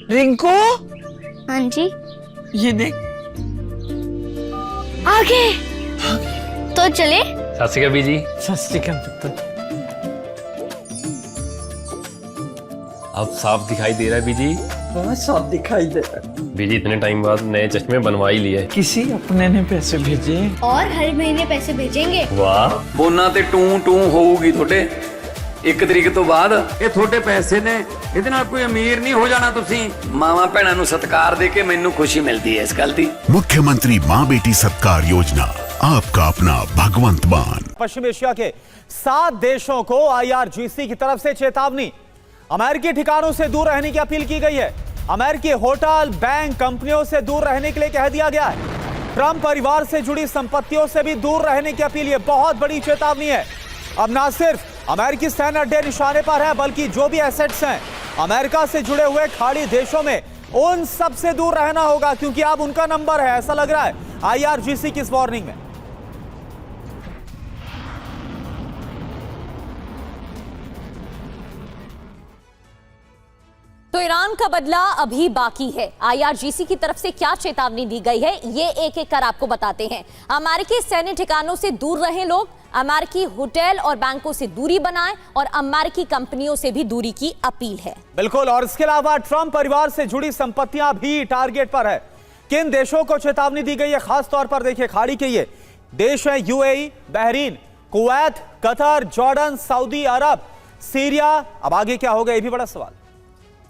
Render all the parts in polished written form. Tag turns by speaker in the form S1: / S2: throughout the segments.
S1: रिंकू,
S2: हाँ जी,
S1: ये देख।
S2: आगे तो चले।
S3: सत श्री अकाल बीजी।
S1: सत श्री अकाल पुत्र।
S3: अब साफ दिखाई दे रहा है बीजी।
S1: बहुत साफ दिखाई दे रहा है।
S3: बीजी इतने टाइम बाद नए चश्मे बनवा ही लिए।
S1: किसी अपने ने पैसे भेजे
S2: और हर महीने पैसे भेजेंगे।
S3: वाह।
S4: ਬੋਨਾਂ ਤੇ ਟੂ ਟੂ ਹੋਊਗੀ ਤੁਹਾਡੇ 1 ਤਰੀਕ ਤੋਂ ਬਾਅਦ। ਇਹ ਤੁਹਾਡੇ ਪੈਸੇ ਨੇ, ਇਹਦੇ ਨਾਲ ਕੋਈ ਅਮੀਰ ਨਹੀਂ ਹੋ ਜਾਣਾ ਤੁਸੀਂ। ਮਾਵਾਂ ਭੈਣਾਂ ਨੂੰ ਸਤਿਕਾਰ ਦੇ ਕੇ ਮੈਨੂੰ ਖੁਸ਼ੀ ਮਿਲਦੀ ਹੈ ਇਸ ਗੱਲ ਦੀ।
S5: मुख्यमंत्री माँ बेटी सत्कार योजना, आपका अपना भगवंत मान।
S6: पश्चिम एशिया के 7 देशों को IRGC की तरफ से चेतावनी। अमेरिकी ठिकानों से दूर रहने की अपील की गई है। अमेरिकी होटल, बैंक, कंपनियों से दूर रहने के लिए कह दिया गया है। ट्रंप परिवार से जुड़ी संपत्तियों से भी दूर रहने की अपील। ये बहुत बड़ी चेतावनी है। अब ना सिर्फ अमेरिकी सैन्य अड्डे निशाने पर है, बल्कि जो भी एसेट्स हैं अमेरिका से जुड़े हुए खाड़ी देशों में, उन सब से दूर रहना होगा, क्योंकि अब उनका नंबर है, ऐसा लग रहा है IRGC की इस वार्निंग में।
S7: तो ईरान का बदला अभी बाकी है। IRGC की तरफ से क्या चेतावनी दी गई है, ये एक एक कर आपको बताते हैं। अमेरिकी सैन्य ठिकानों से दूर रहें लोग, अमेरिकी होटल और बैंकों से दूरी बनाएं और अमेरिकी कंपनियों से भी दूरी की अपील है।
S6: बिल्कुल। और इसके अलावा ट्रंप परिवार से जुड़ी संपत्तियां भी टारगेट पर है। किन देशों को चेतावनी दी गई है? खास तौर पर देखिए, खाड़ी के ये देश है UAE, Bahrain, Kuwait, Qatar, Jordan, Saudi Arabia, Syria. अब आगे क्या होगा, ये भी बड़ा सवाल।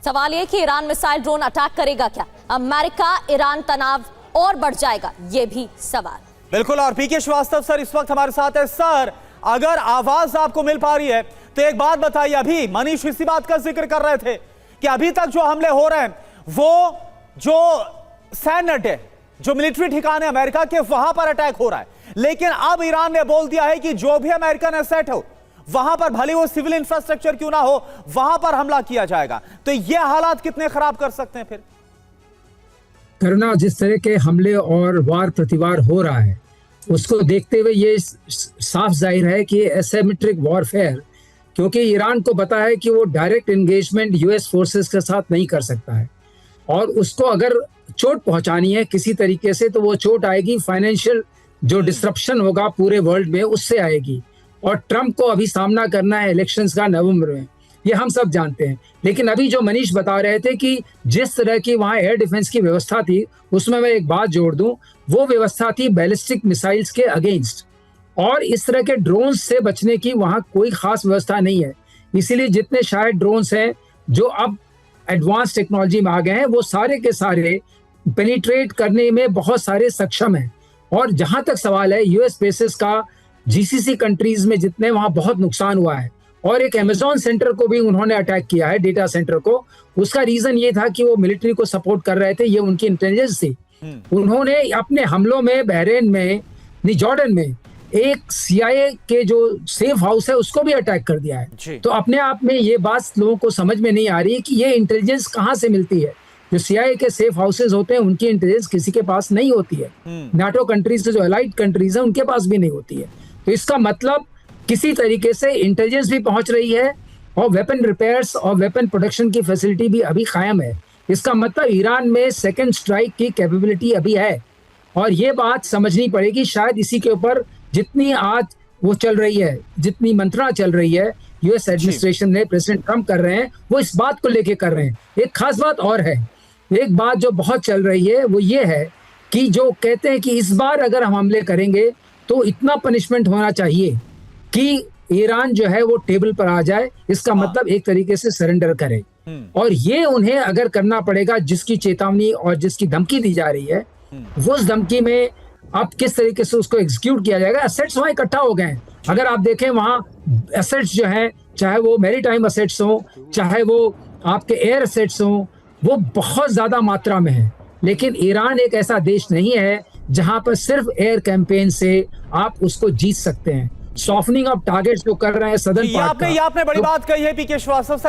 S7: सवाल यह कि ईरान मिसाइल ड्रोन अटैक करेगा क्या? अमेरिका ईरान तनाव और बढ़ जाएगा, यह भी सवाल।
S6: बिल्कुल। और पीके श्रीवास्तव सर इस वक्त हमारे साथ है। सर, अगर आवाज आपको मिल पा रही है तो एक बात बताइए, अभी मनीष इसी बात का जिक्र कर रहे थे कि अभी तक जो हमले हो रहे हैं वो जो सैन्य अड्डे, जो मिलिट्री ठिकाने अमेरिका के, वहां पर अटैक हो रहा है। लेकिन अब ईरान ने बोल दिया है कि जो भी अमेरिकन एसेट हो, वहां पर भले वो सिविल इंफ्रास्ट्रक्चर क्यों ना हो, वहां पर हमला किया जाएगा। तो ये हालात कितने खराब कर सकते हैं फिर?
S8: करना जिस तरह के हमले और वार प्रतिवार हो रहा है, उसको देखते हुए ये साफ जाहिर है कि एसिमेट्रिक वॉरफेयर, क्योंकि ईरान को पता है कि वो डायरेक्ट एंगेजमेंट US फोर्सेस के साथ नहीं कर सकता है, और उसको अगर चोट पहुंचानी है किसी तरीके से, तो वो चोट आएगी फाइनेंशियल जो डिस्ट्रप्शन होगा पूरे वर्ल्ड में, उससे आएगी। और ट्रंप को अभी सामना करना है इलेक्शंस का नवंबर में, ये हम सब जानते हैं। लेकिन अभी जो मनीष बता रहे थे कि जिस तरह की वहाँ एयर डिफेंस की व्यवस्था थी, उसमें मैं एक बात जोड़ दूं, वो व्यवस्था थी बैलिस्टिक मिसाइल्स के अगेंस्ट, और इस तरह के ड्रोन्स से बचने की वहाँ कोई खास व्यवस्था नहीं है। इसीलिए जितने शायद ड्रोन्स हैं जो अब एडवांस टेक्नोलॉजी में आ गए हैं, वो सारे के सारे पेनिट्रेट करने में बहुत सारे सक्षम हैं। और जहाँ तक सवाल है US बेसिस का, GCC कंट्रीज में जितने, वहाँ बहुत नुकसान हुआ है। और एक अमेज़न सेंटर को भी उन्होंने अटैक किया है, डेटा सेंटर को। उसका रीजन ये था कि वो मिलिट्री को सपोर्ट कर रहे थे, ये उनकी इंटेलिजेंस थी। उन्होंने अपने हमलों में बहरीन में, जॉर्डन में एक CIA के जो सेफ हाउस है उसको भी अटैक कर दिया है। तो अपने आप में ये बात लोगों को समझ में नहीं आ रही कि ये इंटेलिजेंस कहाँ से मिलती है। जो CIA के सेफ हाउसेज होते हैं, उनकी इंटेलिजेंस किसी के पास नहीं होती है। नाटो कंट्रीज के जो अलाइड कंट्रीज हैं, उनके पास भी नहीं होती है। तो इसका मतलब किसी तरीके से इंटेलिजेंस भी पहुंच रही है, और वेपन रिपेयर्स और वेपन प्रोडक्शन की फैसिलिटी भी अभी कायम है। इसका मतलब ईरान में सेकंड स्ट्राइक की कैपेबिलिटी अभी है, और ये बात समझनी पड़ेगी। शायद इसी के ऊपर जितनी आज वो चल रही है, जितनी मंत्रणा चल रही है US एडमिनिस्ट्रेशन ने, प्रेसिडेंट ट्रंप कर रहे हैं, वो इस बात को लेके कर रहे हैं। एक खास बात और है, एक बात जो बहुत चल रही है वो ये है कि जो कहते हैं कि इस बार अगर हम हमले करेंगे तो इतना पनिशमेंट होना चाहिए कि ईरान जो है वो टेबल पर आ जाए। इसका मतलब एक तरीके से सरेंडर करे, और ये उन्हें अगर करना पड़ेगा, जिसकी चेतावनी और जिसकी धमकी दी जा रही है, वो उस धमकी में अब किस तरीके से उसको एग्जीक्यूट किया जाएगा। एसेट्स वहाँ इकट्ठा हो गए हैं। अगर आप देखें, वहाँ एसेट्स जो है, चाहे वो मैरीटाइम एसेट्स हो, चाहे वो आपके एयर एसेट्स हो, वो बहुत ज्यादा मात्रा में है। लेकिन ईरान एक ऐसा देश नहीं है जहां पर सिर्फ एयर कैंपेन से आप उसको जीत सकते हैं। सॉफ्टनिंग ऑफ टारगेट्स जो कर रहे हैं सदर्न पार्ट का,
S6: आपने बड़ी बात कही है पीके श्रीवास्तव।